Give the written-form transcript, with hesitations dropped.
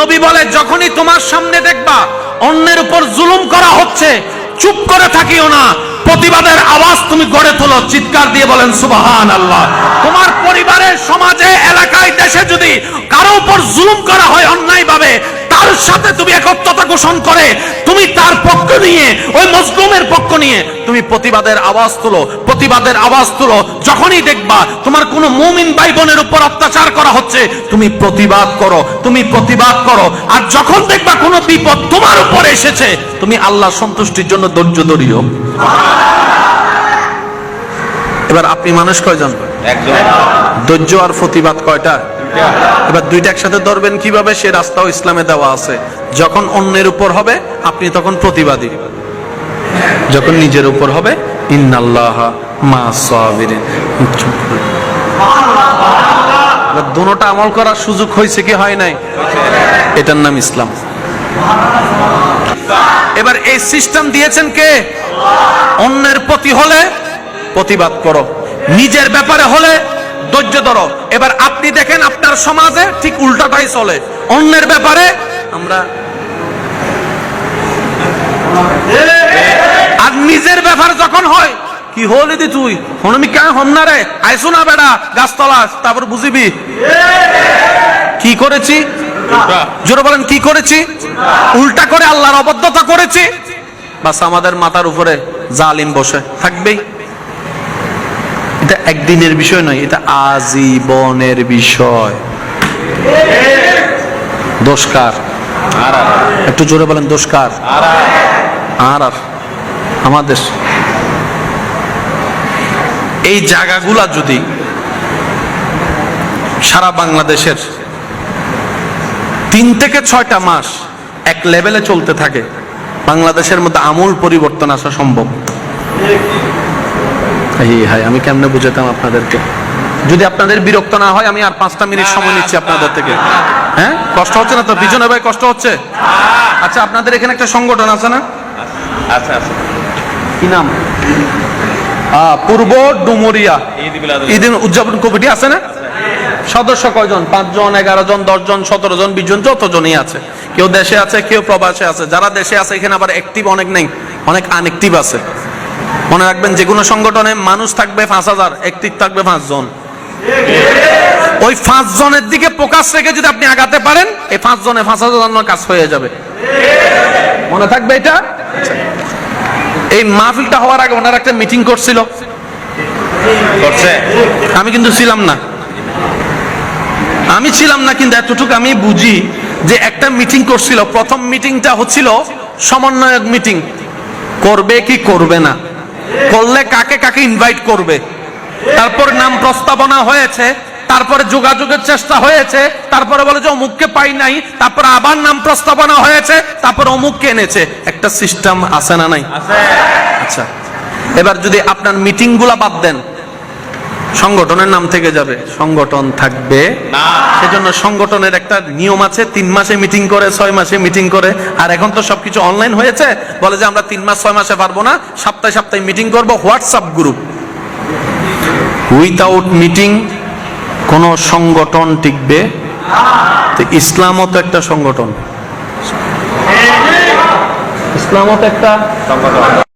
নবী বলে, যখনই তোমার সামনে দেখবা অন্যের উপর জুলুম করা হচ্ছে, চুপ করে থাকিও না, প্রতিবাদের আওয়াজ তুমি গড়ে তোলো। চিৎকার দিয়ে বলেন সুবহানাল্লাহ। তোমার পরিবারের, সমাজে, এলাকায়, দেশে যদি কারো উপর জুলুম করা হয় অন্যায় ভাবে, তার সাথে তুমি একত্রতা ঘোষণ করে তুমি তার পক্ষ নিয়ে, ওই মজলুমের পক্ষ নিয়ে তুমি প্রতিবাদের আওয়াজ তুলো, প্রতিবাদের আওয়াজ তুলো। যখনই দেখবা তোমার কোনো মুমিন ভাই বোনের উপর অত্যাচার করা হচ্ছে, তুমি প্রতিবাদ করো, তুমি প্রতিবাদ করো। আর যখন দেখবা কোনো বিপদ তোমার উপর এসেছে, তুমি আল্লাহর সন্তুষ্টির জন্য ধৈর্য ধরিও। এবার আপনি মানুষ কয়জন? একজন। ধৈর্য আর প্রতিবাদ কয়টা? এবার দুইটা একসাথে ধরবেন কিভাবে? সে রাস্তাও ইসলামে দেওয়া আছে। যখন অন্যের উপর হবে আপনি তখন প্রতিবাদী, যখন নিজের উপর হবে ইন্নাল্লাহা মা'আস সাবিরিন। দুটোটা আমল করার সুযোগ হয়েছে কি হয় নাই? এটার নাম ইসলাম। এবার এই সিস্টেম দিয়েছেন কে? অন্যের প্রতি হলে প্রতিবাদ করো, নিজের ব্যাপারে হলে ধৈর্য ধরো। এবার আপনি দেখেন আপনার সমাজে ঠিক উল্টাটাই চলে। অন্যের ব্যাপারে আমরা, আর নিজের ব্যাপার যখন হয়, কি হলি দি তুই হনমি কেন হন না রে, আইসো না বেড়া গাছতলা, তারপর বুঝিবি কি করেছি। জোরে বলেন কি করেছি? উল্টা করে আল্লাহর অবাধ্যতা করেছি। বাস আমাদের মাথার উপরে জালিম বসে থাকবেই। এটা একদিনের বিষয় নয়, এটা আজীবনের বিষয়। দোষকার একটু জোরে বলেন, দোষকার আর আমাদের এই জায়গাগুলা যদি সারা বাংলাদেশের 3 থেকে 6টা মাস এক লেভেলে চলতে থাকে, বাংলাদেশের মধ্যে আমূল পরিবর্তন আসা সম্ভব। আমি কেমনে বুঝাতাম আপনাদেরকে? যদি আপনাদের বিরক্ত না হয় আমি আর 5টা মিনিট সময় নিচ্ছি আপনাদের থেকে। হ্যাঁ, কষ্ট হচ্ছে না তো? বিজয় ভাই কষ্ট হচ্ছে? আচ্ছা, আপনাদের এখানে একটা সংগঠন আছে না? আচ্ছা, কি নাম? পূর্ব ডুমুরিয়া ঈদ উদযাপন কমিটি আছে না? সদস্য কয়জন? 5 জন, 11 জন, 10 জন, 17 জন, 20 জন, যতজনই আছে। কেউ দেশে আছে, কেউ প্রবাসে আছে। যারা দেশে আছে এখানে আবার অ্যাক্টিভ অনেক নেই, অনেক আনঅ্যাক্টিভ আছে। মনে রাখবেন, যে কোনো সংগঠনে মানুষ থাকবে 5000, অ্যাক্টিভ থাকবে 5 জন। ওই 5 জনের দিকে ফোকাস রেখে যদি আপনি আগাতে পারেন, এই 5 জনে 5000 কাজ হয়ে যাবে। মনে থাকবে এটা। এই মাহফিলটা হওয়ার আগে ওনারা একটা মিটিং করছিল, আমি কিন্তু ছিলাম না। কিন্তু এতটুকু আমি বুঝি যে একটা মিটিং করছিল। প্রথম মিটিংটা হচ্ছিল সমন্বয়ক মিটিং, করবে কি করবে না, করলে কাকে কাকে ইনভাইট করবে। তারপর নাম প্রস্তাবনা হয়েছে, তারপরে যোগাযোগের চেষ্টা হয়েছে, তারপরে বলে যে অমুককে পাই নাই, তারপর আবার নাম প্রস্তাবনা হয়েছে, তারপর অমুককে এনেছে। একটা সিস্টেম আছে না নাই? আচ্ছা, এবার যদি আপনার মিটিং গুলা বাদ দেন, সংগঠনের নাম থেকে যাবে, সংগঠন থাকবে না। সেজন্য সংগঠনের একটা নিয়ম আছে, 3 মাসে মিটিং করে, 6 মাসে মিটিং করে। আর এখন তো সবকিছু অনলাইন হয়েছে, বলে যে আমরা 3 মাস 6 মাসে পারবো না, সপ্তাহে সপ্তাহে মিটিং করব। WhatsApp group. উইথাউট মিটিং কোন সংগঠন টিকবে তো। ইসলামও তো একটা সংগঠন, ইসলামও তো একটা সংগঠন।